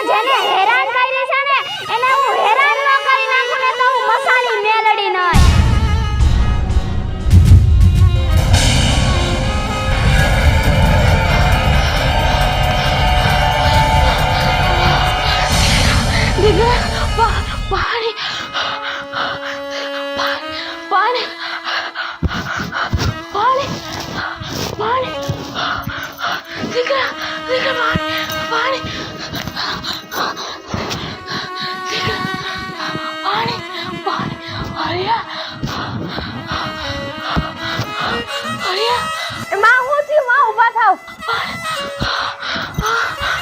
જેને હેરાન કરી છે ને એને હું હેરાન ન કરી નાખું ને તો હું મસાણી મેલડી નહીં. દીકરા પાણી પાણી પાણી પાણી દીકરા દીકરા પાણી પાણી પાણી હરિયા હરિયા માં હું થયું માં ઊભા થાવ.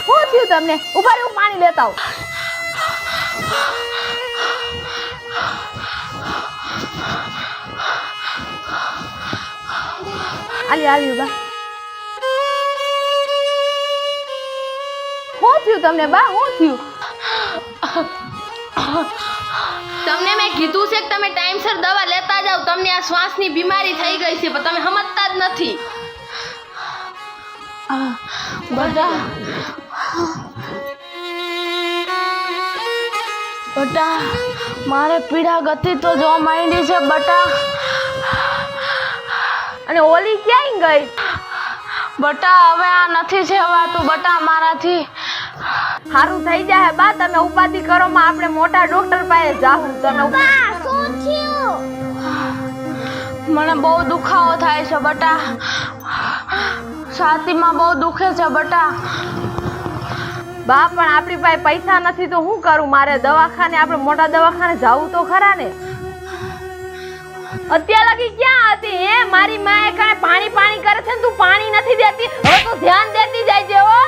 હું થયું તમને? ઊભા રહો, પાણી લેતા આવ. આલી બા. શું થયું તમને બા? શું થયું? તમને મેં કીધું છે કે તમે ટાઈમસર દવા લેતા જાવ. તમને આ શ્વાસની બીમારી થઈ ગઈ છે પણ તમે સમજતા જ નથી. બટા મારે પીડા ગતિ તો જો માંડી છે બટા. અને ઓલી ક્યાંય ગઈ? બટા હવે આ નથી સેવાતું બટા મારાથી. સારું થઈ જાય બા, તમે ઉપાધિ કરો માં આપણે મોટા ડોક્ટર પાસે જાવું. તમે બા શું થયું? મને બહુ દુખાવો થાય છે બટા. છાતીમાં બહુ દુખે છે બટા. બા પણ આપણી પાસે પૈસા નથી તો શું કરું? મારે દવાખાને, આપણે મોટા દવાખાને જાવું તો ખરા ને. અત્યાર લગી ક્યાં હતી હે? મારી માએ કાંઈ પાણી પાણી કરે છે ને તું પાણી નથી દેતી. હવે તું ધ્યાન દેતી જાય હો.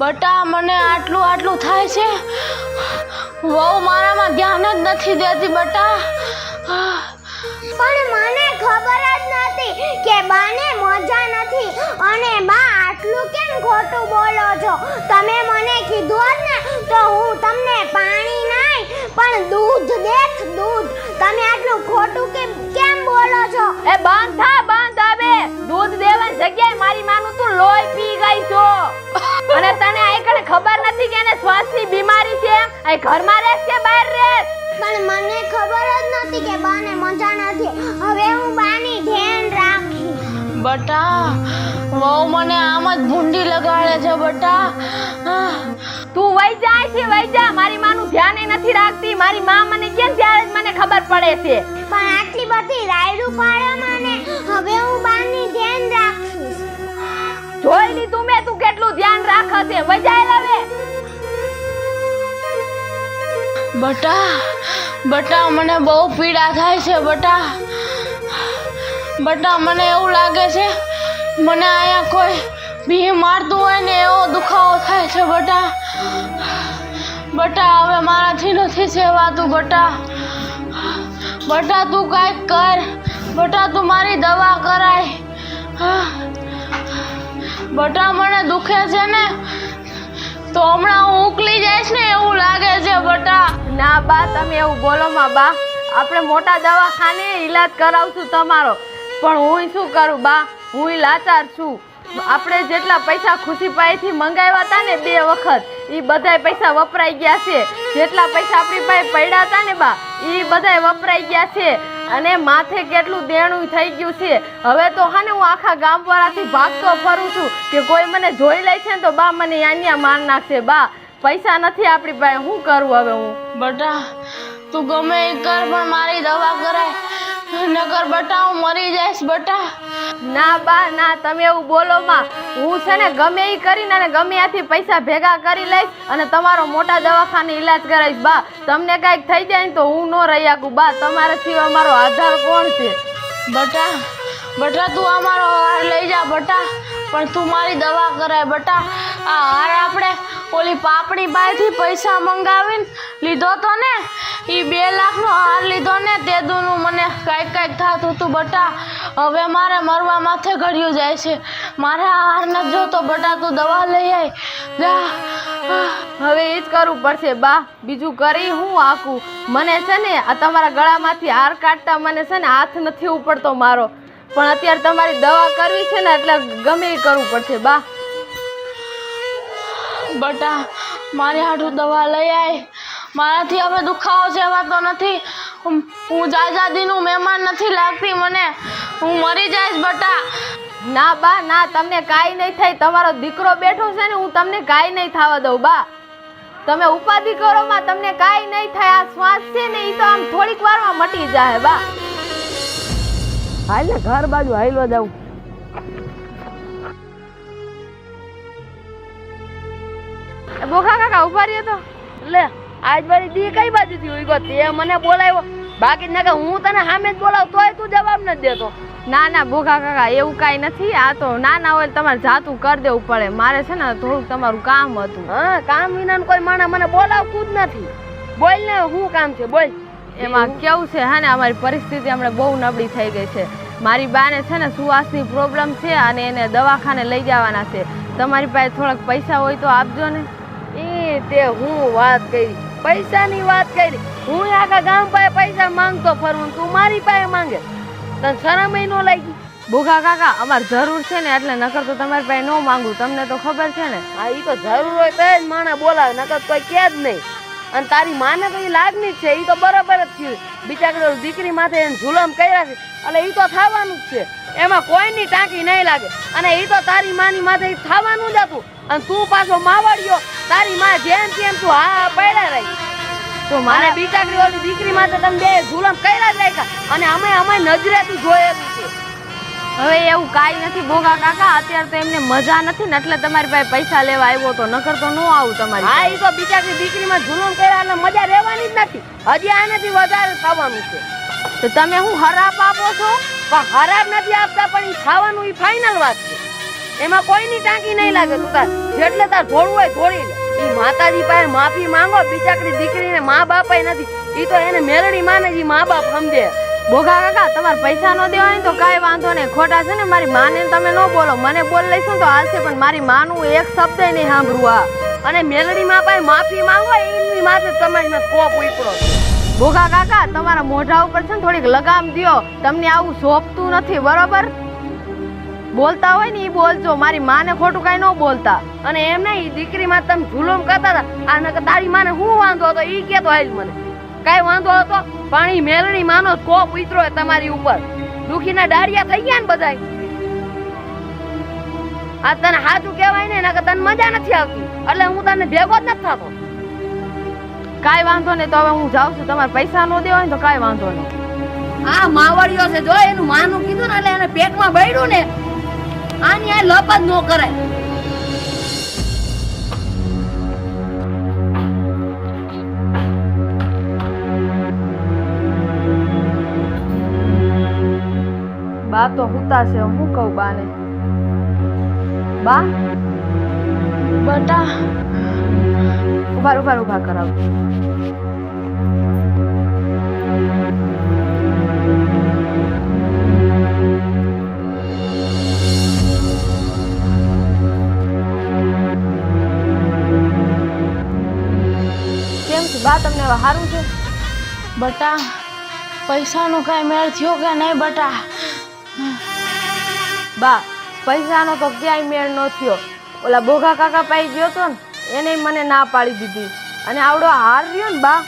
બટા મને આટલું થાય છે. વહુ મારામાં ધ્યાન જ નથી દેતી બટા. પણ મને ખબર જ નથી કે બાને મજા નથી. અને બા આટલું કેમ ખોટું બોલો છો? તમે મને કીધું હોત ને તો હું તમને પાણી નહીં પણ દૂધ દેત, દૂધ. તમે આટલું ખોટું કેમ બોલો છો? એ બંધ થા, બંધ હવે. દૂધ દેવાની જગ્યાએ મારી માનું તું લોહી પી ગઈ છો. અને તને આ કણે ખબર નથી કે એને શ્વાસની બીમારી છે? આ ઘરમાં રહેશ કે બહાર રહેશ? પણ મને ખબર જ નથી કે બાને મજા નથી. હવે હું બાની ધ્યાન રાખી. બટા વહુ મને આમ જ ભૂંડી લગાડે છે બટા. તું વઈ જાય છે, વઈ જા. મારી માનું ધ્યાન નથી રાખતી. મારી માં મને કેમ ત્યારે જ મને ખબર પડે છે. પણ આટલી બધી રાયડું પાડો મને. હવે હું બાની ધ્યાન રાખીશ. જોઈ લીધું મેં તું કેટલું ધ્યાન રાખે છે. વઈ જાય હવે. બટા મને બહુ પીડા થાય છે બટા. મને એવું લાગે છે મને અહીંયા કોઈ ભી મારતું હોય ને એવો દુખાવો થાય છે બટા. હવે મારાથી નથી સેવાતું બટા. તું કાંઈક કર બટા. તું મારી દવા કરાય. મને દુખે છે ને તો હમણાં હું ઉકલી જઈશ ને એવું લાગે છે બટા. ના બા તમે એવું બોલો માં બા. આપણે મોટા દવાખાને ઈલાજ કરાવશું તમારો. પણ હું શું કરું બા? હું લાચાર છું. આપણે જેટલા પૈસા ખુશી પાસેથી મંગાવ્યા હતા ને 2 વખત, એ બધાય પૈસા વપરાઈ ગયા છે. જેટલા પૈસા આપણી પાસે પડ્યા હતા ને બા, એ બધાય વપરાઈ ગયા છે. અને માથે કેટલું દેણું થઈ ગયું છે. હવે તો હાને હું આખા ગામવાળાથી ભાગતો ફરું છું કે કોઈ મને જોઈ લે છે ને તો બા મને અહીંયા માર નાખશે. બા પૈસા નથી આપણી પાસે, શું કરું હવે હું? બટા તું ગમે એ કર પણ મારી દવા કરાય, નકર બટા હું મરી જઈશ બટા. ના બા ના, તમે એવું બોલો માં. હું છે ને ગમે એ કરીને અને ગમે ત્યાંથી પૈસા ભેગા કરી લઈશ અને તમારો મોટા દવાખાને ઈલાજ કરાવીશ. બા તમને કાંઈક થઈ જાય ને તો હું ન રહી શકું. બા તમારા સિવાય અમારો આધાર કોણ છે? બટા તું અમારો હાર લઈ જા બટા, પણ તું મારી દવા કરાય બટા. આ હાર આપણે ઓલી પાપડી બાઈથી પૈસા મંગાવીને લીધો તો ને, એ 2 લાખનો હાર લીધો ને તે દુનું મને કાંઈક થતું હતું બટા. હવે મારે મરવા માથે ઘડ્યું જાય છે. મારે આ હાર નથી જોતો બટા. તું દવા લઈ આય જા. હવે એ જ કરવું પડશે બા. બીજું કરી હું આખું. મને છે ને આ તમારા ગળામાંથી હાર કાઢતા મને છે ને હાથ નથી ઉપડતો મારો. પણ અત્યારે તમારી દવા કરવી છે ને એટલે ગમે એ કરવું પડશે બા. બટા મારી હાટું દવા લઈ આય. મારાથી હવે દુખાવો સેવાતો નથી. હું જાજાદીનું મહેમાન નથી લાગતી મને. હું મરી જઈશ બટા. ના બા ના, તમને કાંઈ નહીં થાય. તમારો દીકરો બેઠો છે ને, હું તમને કાંઈ નહીં થવા દઉં બા. તમે ઉપાધિ કરો માં, તમને કાંઈ નહીં થાય. આ શ્વાસ છે ને એ તો આમ થોડીક વારમાં મટી જાય બા. હાલ ને ઘર બાજુ હાઈલો જાઉં. બોખા કાકા ઉભા રહ્યો તો લે આજ વાળી દી કઈ બાજુ થી ઉઈ ગયો? તે મને બોલાવ્યો, બાકી ના કે હું તને સામે જ બોલાવ તોય તું જવાબ નથી દેતો. ના ના બોખા કાકા એવું કાંઈ નથી. આ તો નાના હોય તમારે જાતું કરી દેવું પડે. મારે છે ને થોડુંક તમારું કામ હતું. હા, કામ વિના કોઈ માણસ મને બોલાવતું જ નથી. બોલ ને, શું કામ છે બોલ. એમાં કેવું છે હા ને, અમારી પરિસ્થિતિ હમણાં બહુ નબળી થઈ ગઈ છે. મારી બાને છે ને સુવાસની પ્રોબ્લેમ છે અને એને દવાખાને લઈ જવાના છે. તમારી પાસે થોડાક પૈસા હોય તો આપજો ને. એ તે હું વાત કરી, પૈસાની વાત કરી. હું આખા ગામ પાસે પૈસા માંગતો ફરું, તું મારી પાસે માંગે? તને શરમ ય ન લાગી? બોગા કાકા અમારે જરૂર છે ને એટલે, નકર તો તમારી પાસે ન માંગુ. તમને તો ખબર છે ને. હા, એ તો જરૂર હોય તો જ માણસ બોલાવે, નકર કોઈ કે જ નહીં. અને તારી માને તો એ લાગણી જ છે, એ તો બરાબર જ થયું. બિચારી દીકરી માથે એને જુલમ કર્યા છે એટલે એ તો થવાનું જ છે. એમાં કોઈની ટાંકી નહીં લાગે. અને એ તો તારી માની માથે થવાનું જ હતું. અને તું પાછો માવડ્યો, તારી માં જેમ તેમ તું હા પડ્યા રહી. તો અને મારે બિચારી ઓલી દીકરી માથે તમે બે જુલમ કર્યા જ રાખ્યા. અને અમે નજરેથી જોયેલું છે. હવે એવું કાંઈ નથી બોગા કાકા. અત્યારે તો એમને મજા નથી ને એટલે તમારી પાસે પૈસા લેવા આવ્યો તો, નકર તો ન આવું તમારી. હા, એ તો બિચારી દીકરીમાં જુલમ કર્યા એટલે મજા રહેવાની જ નથી. હજી આનાથી વધારે થવાનું છે. તો તમે હું હરાપ આપો છો? પણ ખરાબ નથી આપતા, પણ એ ખાવાનું એ ફાઇનલ વાત છે. એમાં કોઈની ટાંકી નહીં લાગે. તું તાર જેટલે તાર ધોળવું હોય ધોળી લે. એ માતાજી પાસે માફી માંગો. બિચારી દીકરીને મા બાપ નથી. એ તો એને મેલડી માને જ મા બાપ સમજે. બોગા કાકા તમારે પૈસા ન દેવાય તો કાંઈ વાંધો નહીં. ખોટા છે ને મારી માને તમે ન બોલો. મને બોલ લઈશું તો હાલશે, પણ મારી માનું એક શબ્દ નહીં સાંભળવું. આ અને મેલડી મા પાસે માફી માંગો, એની માથે તમારી માં કોપ ઉપડો. બોગા કાકા તમારા મોઢા ઉપર છે ને થોડીક લગામ દ્યો. તમને આવું સોંપતું નથી બરોબર. બોલતા હોય ને એ બોલજો. મારી માને ખોટું કાંઈ ન બોલતા. અને એમ નહીં, દીકરીમાં તમે જુલમ કરતા હતા. આ નકર તારી માને શું વાંધો હતો એ કેતો હાલ મને. કાંઈ વાંધો હતો પણ એ મેલડી માનો કોપ ઉતરો તમારી ઉપર. દુખીના ડાળિયા થઈ ગયા ને બધાય. આ તને સાચું કહેવાય ને, નકર તને મજા નથી આવતી એટલે હું તને ભેગો જ નથી થતો. કાંઈ વાંધો નહીં. તો હવે હું જાઉં છું. તમારે પૈસા ન દેવાય ને તો કાંઈ વાંધો નહીં. આ માવડિયો છે, જો એનું માનું કીધું ને એટલે એને પેટમાં બળ્યું ને, આની આ લપ જ ન કરાય. બા તો હુતા છે. હું કહું બાને? બા બટા ઉભા કરાવ. કેમ છે બા? તમને હવે સારું છે? બટા પૈસાનો કાંઈ મેળ થયો કે નહીં બટા? બા પૈસાનો તો ક્યાંય મેળ ન થયો. ઓલા બોગા કાકા પાઈ ગયો તો ને, એને મને ના પાડી દીધી. અને આવડો હાર રહ્યો ને બા,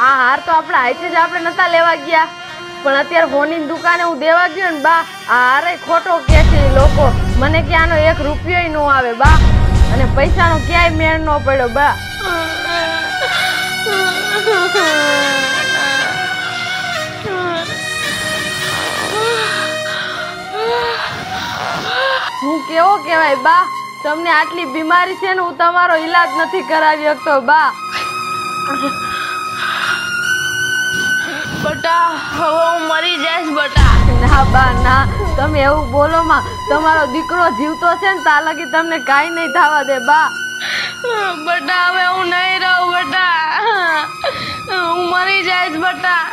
આ હાર તો આપણા હાથે જ આપણે નતા લેવા ગયા. પણ અત્યારે હોની દુકાને હું દેવા ગયો ને બા, આ હારે ખોટો કે છે લોકો. મને ક્યાંનો 1 રૂપિયો ન આવે બા. અને પૈસાનો ક્યાંય મેળ ન પડ્યો બા. હું કેવો કહેવાય બા? તમને આટલી બીમારી છે ને, હું તમારો ઈલાજ નથી કરાવી શકતો બા. બટા હવે હું મરી જઈશ બટા. ના બા ના, તમે એવું બોલો માં. તમારો દીકરો જીવતો છે ને તા લગી તમને કાંઈ નહીં થવા દે બા. બટા હવે હું નહીં રહું બટા. હું મરી જઈશ બટા.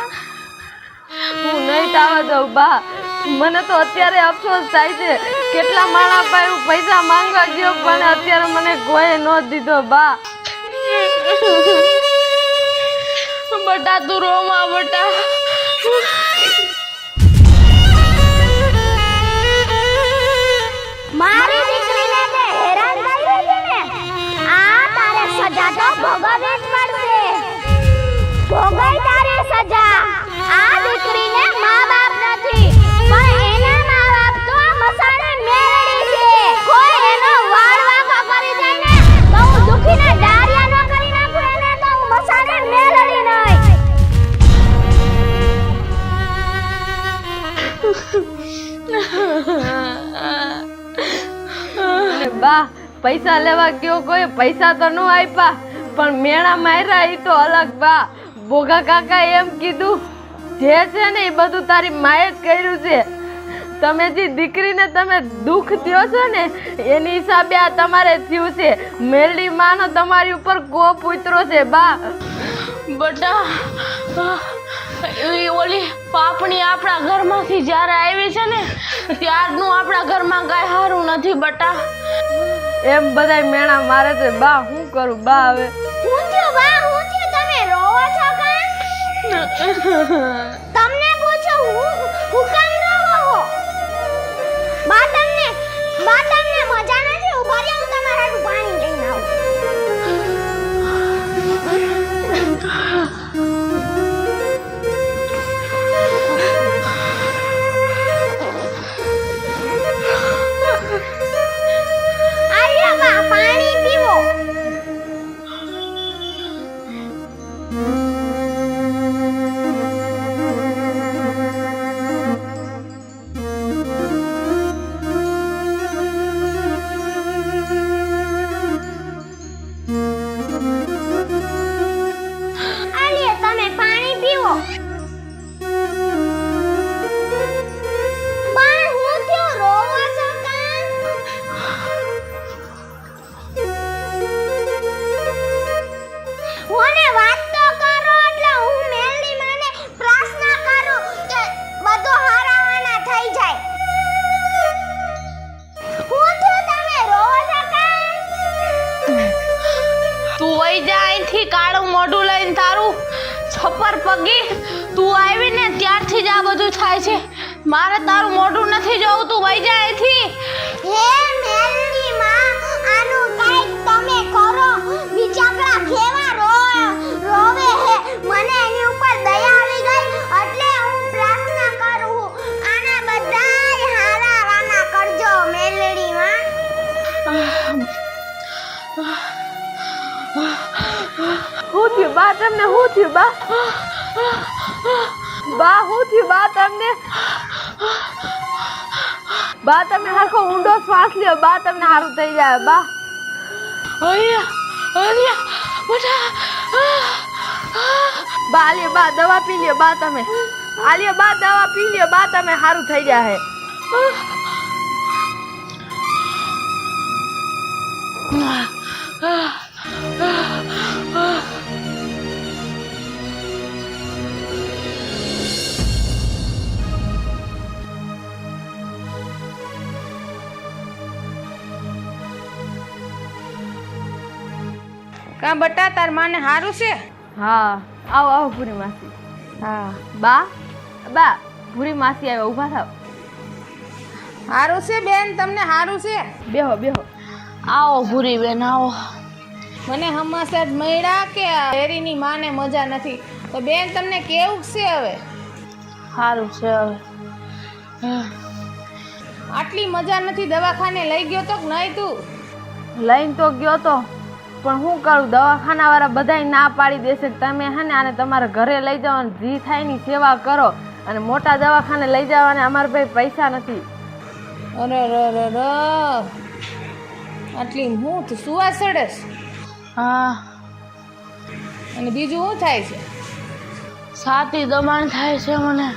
હું નહીં થવા દઉં બા. મને તો અત્યારે અફસોસ થાય છે. કેટલા માણા પાસે હું પૈસા માંગવા ગયો પણ અત્યારે મને કોઈ ન દીધો બા. બટા તું રોમાં બટા. બા પૈસા લેવા ગયો કોઈ પૈસા તો ન આપ્યા પણ મેણા માર્યા એ તો અલગ બા બોગા કાકા એમ કીધું જે છે ને એ બધું તારી માએ જ કર્યું છે તમે જે દીકરીને તમે દુઃખ દ્યો છો ને એની હિસાબે આ તમારે થયું છે મેરડી માનો તમારી ઉપર કોપ ઉતરો છે બા બટા એ ઓલી પાપણી આપણા ઘરમાંથી જ્યારે આવી છે ને ત્યારનું આપણા ઘરમાં કાંઈ સારું નથી બટા. એમ બધાય મેણા મારે છે બા હું કરું બા હવે હું થયું બા હું થયું તમે રોવો છો કાં તમને પૂછો હું કામ રોવો હો બા તમને મજા નથી ઉભા રહ્યો હું તમારા હાટુ પાણી લઈને આવું આર્યા બા પાણી પીવો આર્યા તમે પાણી પીવો પણ હું થયો રોવો છો કાં મને વાત તો કરો એટલે હું મેલડી માને પ્રાર્થના કરું કે બધું હારાવાના થઈ જાય હું થયું તમે રોવો છો કાં તું વઈ જા અહીંથી કાળું મોઢું લઈને તારું છપ્પર પગી તું આવીને ત્યારથી જ આ બધું થાય છે મારે તારું મોઢું નથી જોવું તું વઈ જા અહીંથી. હે મેલડી માં આનું કાઈક તમે કરો બિચારા કેવા રોવે હે મને એની ઉપર દયા આવી ગઈ એટલે હું પ્રાર્થના કરું આના બધાય હારા કરજો મેલડી માં હું થયું બા તમને હું થયું બા બા હું થયું બા તમને બા તમે હરખો ઊંડો શ્વાસ લ્યો બા તમને સારું થઈ જાય બા અહીંયા બેટા બા આલિયો બા દવા પી લ્યો બા તમે આલિયો બા દવા પી લ્યો બા તમે સારું થઈ જાય કાં બટા તાર માને સારું છે? હા આવો આવો ભૂરી માસી હા બા બા ભૂરી માસી આવે ઊભા થાવ સારું છે બેન તમને સારું છે? બેહો બેહો આવો ભૂરી બેન આવો. મને હમાસર મળ્યા કે હેરીની માને મજા નથી તો બેન તમને કેવું છે હવે? સારું છે હવે. આટલી મજા નથી દવાખાને લઈ ગયો તો કે નહીં તું? લઈને તો ગયો તો પણ હું કરું દવાખાના વાળા બધાય ના પાડી દેશે કે તમે હે ને આને તમારા ઘરે લઈ જાઓ અને જે થાય ની સેવા કરો અને મોટા દવાખાને લઈ જવાને અમારા ભાઈ પૈસા નથી. અરે આટલી હું તું સુવા સડસ હા અને બીજું શું થાય છે? છાતી દબાણ થાય છે મને.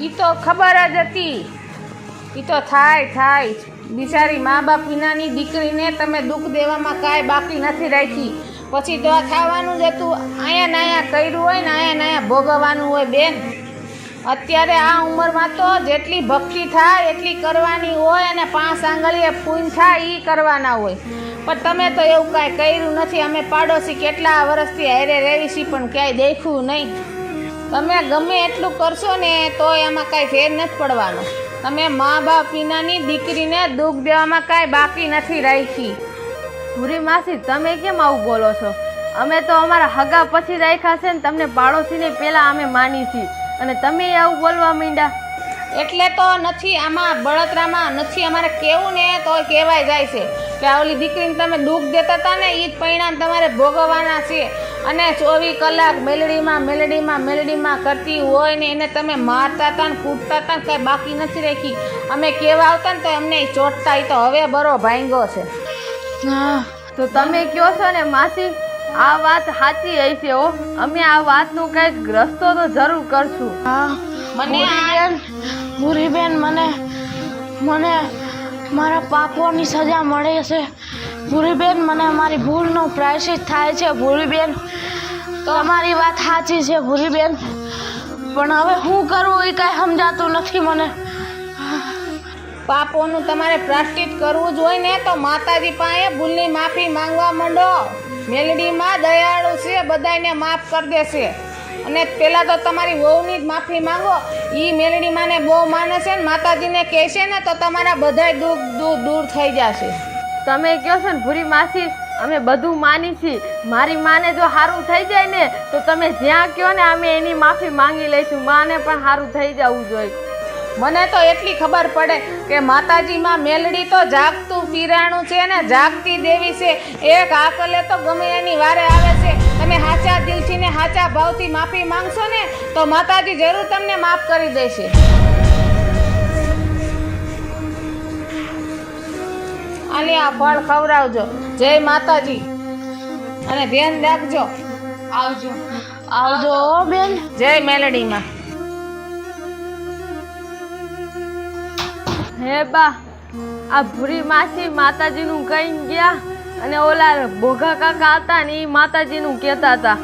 ઈ તો ખબર જ હતી ઈ તો થાય બિચારી મા બાપ વિનાની દીકરીને તમે દુઃખ દેવામાં કાંઈ બાકી નથી રાખી પછી તો આ ખાવાનું જ હતું અહીંયા ને અહીંયા કર્યું હોય ને અહીંયા ને અહીંયા ભોગવવાનું હોય બેન. અત્યારે આ ઉંમરમાં તો જેટલી ભક્તિ થાય એટલી કરવાની હોય અને 5 આંગળીએ પૂન થાય એ કરવાના હોય પણ તમે તો એવું કાંઈ કર્યું નથી. અમે પાડોશી કેટલા વર્ષથી હારે રહેવી છીએ પણ ક્યાંય દેખ્યું નહીં. તમે ગમે એટલું કરશો ને તો એમાં કાંઈ ફેર નથી પડવાનો. તમે મા બાપ વિનાની દીકરીને દુઃખ દેવામાં કાંઈ બાકી નથી રાખી. ભૂરી માસી તમે કેમ આવું બોલો છો? અમે તો અમારા હગા પછી રાખ્યા છે ને તમને પાડોશીને પહેલાં અમે માની છીએ અને તમે આવું બોલવા માંડ્યા એટલે તો નથી આમાં બળતરામાં નથી અમારે કેવું ને તો કહેવાય જાય છે કે આ ઓલી દીકરીને તમે દુઃખ દેતા હતા ને એ જ પરિણામ તમારે ભોગવવાના છે. અને 24 કલાક મેલડીમાં કરતી હોય ને એને તમે મારતા હતા ને કૂટતા હતા ને કાંઈ બાકી નથી રાખી. અમે કેવા આવતા ને તો એમને ચોટતા. એ તો હવે બરો ભાંગ્યો છે. હા તો તમે કહો છો ને માસી, આ વાત સાચી હશે હો. અમે આ વાતનો કંઈક રસ્તો તો જરૂર કરશું. હા ભૂરીબેન, મને મારા પાપોની સજા મળે છે. ભૂરીબેન, મને મારી ભૂલનો પ્રાયશ્ચિત થાય છે. ભૂરીબેન, તમારી વાત સાચી છે ભૂરીબેન, પણ હવે શું કરવું એ કાંઈ સમજાતું નથી મને. પાપોનું તમારે પ્રાયશ્ચિત કરવું જ હોય ને તો માતાજી પાસે ભૂલની માફી માંગવા માંડો. મેલડીમાં દયાળુ છે, બધાને માફ કરી દેશે. અને પહેલાં તો તમારી વહુની જ માફી માંગો. એ મેલડી માને બહુ માને છે ને માતાજીને કહેશે ને તો તમારા બધાય દુઃખ દૂર થઈ જશે. તમે કહો છો ને ભૂરી માસી, અમે બધું માની છીએ. મારી માને જો સારું થઈ જાય ને તો તમે જ્યાં કહો ને અમે એની માફી માંગી લઈશું. માને પણ સારું થઈ જવું જોઈએ. મને તો એટલી ખબર પડે કે માતાજીમાં મેલડી તો જાગતું પીરાણું છે ને જાગતી દેવી છે. એક આકલે તો ગમે એની વારે આવે છે. તમે સાચા દિલથી ને સાચા ભાવથી માફી માંગશો ને તો માતાજી જરૂર તમને માફ કરી દેશે. આને આ ફળ ખવડાવજો. જય માતાજી અને ધ્યાન રાખજો. આવજો હો બેન. જય મેલડીમાં. હે બા, આ ભૂરી માસી માતાજીનું કહીને ગયા અને ઓલા ભોગા કાકા હતા ને એ માતાજીનું કહેતા હતા.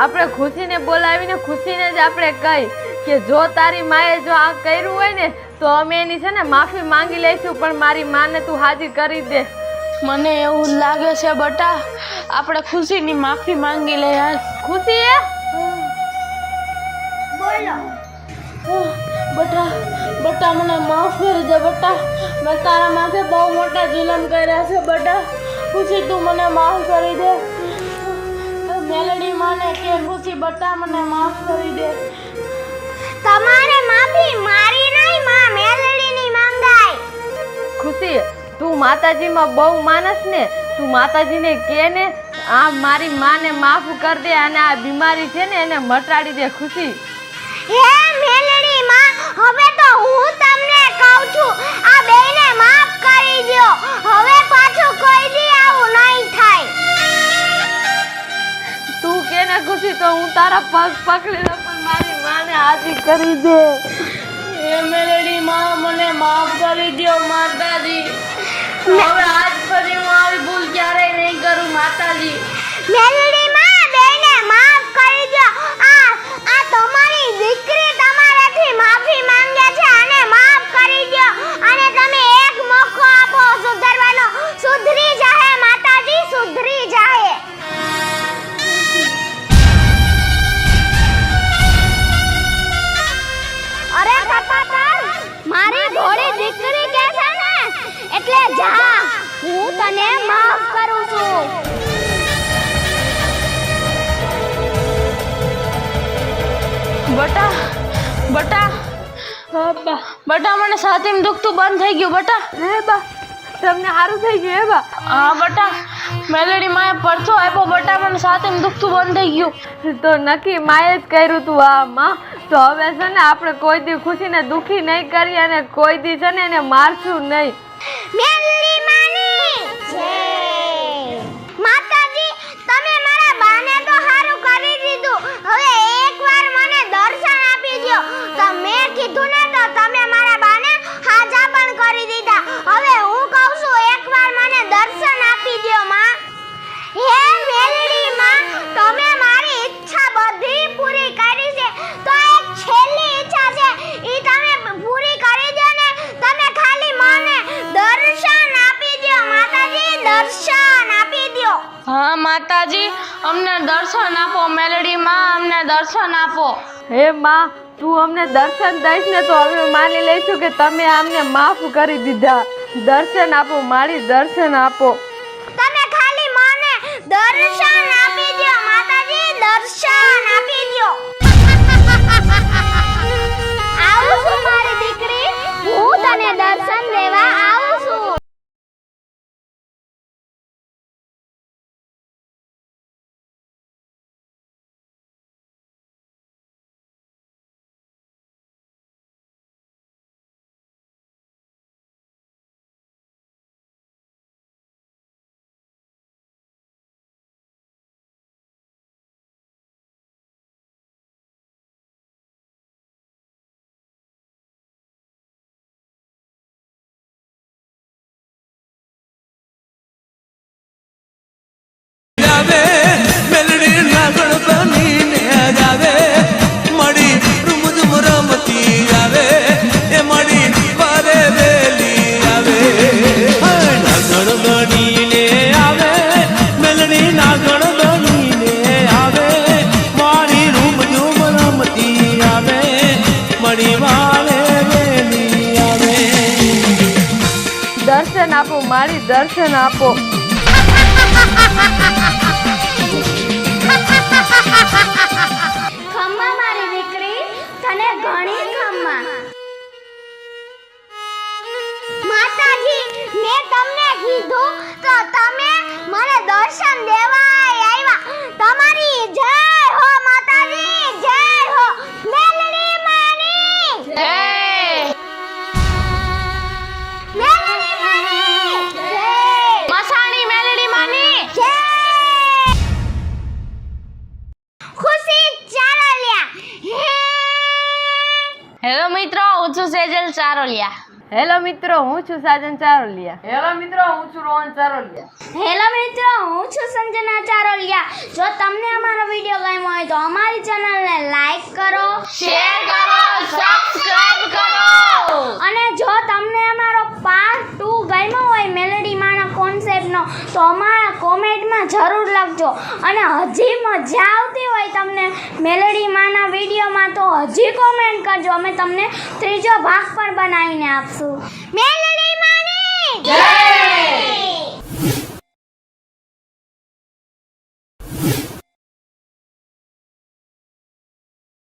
આપણે ખુશીને બોલાવીને ખુશીને જ આપણે કહી કે જો તારી માએ જો આ કર્યું હોય ને તો અમે એની છે ને માફી માંગી લઈશું, પણ મારી માને તું હાજર કરી દે. મને એવું લાગે છે બટા, આપણે ખુશીની માફી માંગી લે યાર. ખુશી એ બટા મને માફ કરી દે બટા. મેં તારા માથે બહુ મોટા જુલમ કર્યા છે બટા. ખુશી તું મને માફ કરી દે. મેલડી માને કે ખુશી બટા મને માફ કરી દે. તમારે માફી મારી નહીં, માં મેલડીની માંગાય. ખુશી, તું માતાજીમાં બહુ માનસ ને, તું માતાજીને કહે ને આ મારી માને માફ કરી દે અને આ બીમારી છે ને એને મટાડી દે. ખુશી હે મેલડી માં, હવે તો હું તમને કહું છું, આ બેને માફ કરી દ્યો. હવે પાછું કોઈ દી આવું નહીં થાય. તું કે ને ખુશી તો હું તારા પગ પકડી લઉં, પણ મારી માને હાજર કરી દે. એ મેલડી માં મને માફ કરી દો માતાજી. હવે આજ ફરી હું આવી ભૂલ ક્યારેય નહીં કરું માતાજી. મેલડી માં, બેને માફ કરી દ્યો. આ તમારી દીકરી તમારાથી માફી માંગે છે અને માફ કરી દ્યો. અને તમે એક મોકો આપો સુધરવાનો. સુધરી જાહે માતાજી, સુધરી જાહે. અરે પપ્પા, મારી ભોળી દીકરી કે છે ને એટલે જા, હું તને માફ કરું છું. બટા મને છાતીમાં દુખતું બંધ થઈ ગયું બટા. હે બા, તમને સારું થઈ ગયું? હે બા, હા બટા, મેલડી માએ પરસો આપ્યો બટા, મને છાતીમાં દુખતું બંધ થઈ ગયું. તો નક્કી માએ જ કર્યું તું આ માં. તો હવે છે ને આપણે કોઈ દી ખુશીને દુખી નહીં કરીએ અને કોઈ દી છે ને એને મારશું નહીં. મેલડી માની જય. માતાજી, તમે મારા બાને તો હારું કરી દીધું. હવે એકવાર મને દર્શન આપી દ્યો. તમે કીધું ને તો તમે મારા બાને હાજા પણ કરી દીધા. હવે હું કહું છું, એકવાર મને દર્શન આપી દ્યો માં. હે મેલડી માં, તમે મારી ઈચ્છા બધી પૂરી કરી છે, તો એક છેલ્લી ઈચ્છા છે, ઈ તમે પૂરી કરી દો ને. તમે ખાલી મને દર્શન આપી દ્યો માતાજી, દર્શન આપી દ્યો. હા માતાજી, અમને દર્શન આપો. મેલડી માં, અમને દર્શન આપો. હે માં, તું અમને દર્શન દઈશ ને તો અમે માની લઈશું કે તમે અમને માફ કરી દીધા. દર્શન આપો મારી, દર્શન આપો. તમે ખાલી મને દર્શન આપી દ્યો માતાજી, દર્શન આપી દ્યો. આવું છું મારી દીકરી, હું તને દર્શન દેવા આવું છું. દર્શન આપો, મારી દર્શન આપો. ખમ્મા મારી દીકરી, તને ઘણી ખમ્મા. માતાજી, મેં તમને કીધું તો તમે મને દર્શન દેવા આવ્યા. તમારી જય હો માતાજી, જય હો મેલડી માની, જય મેલડી માની, જય મસાણી મેલડી માની. જય ખુશી ચારલિયા. હેલો મિત્રો, હું છું સેજલ ચારોલિયા. હેલો મિત્રો, હું છું સાજન ચારોલિયા. હેલો મિત્રો, હું છું રોહન ચારોલિયા. હેલો મિત્રો, હું છું સંજના ચારોલિયા. જો તમને અમારો વિડીયો ગમ્યો હોય તો અમારી ચેનલને લાઈક કરો, શેર કરો, સબસ્ક્રાઇબ કરો. અને જો તમને અમારો પાર્ટ 2 ગમ્યો હોય મેલડી માના કોન્સેપ્ટનો તો અમારા કોમેન્ટમાં જરૂર લખજો. અને હજી મજા આવતી હોય તમને મેલડી માના વિડીયોમાં તો હજી કોમેન્ટ કરજો, અમે તમને ત્રીજો ભાગ પણ બનાવીને આપશું. મેલડી માની જય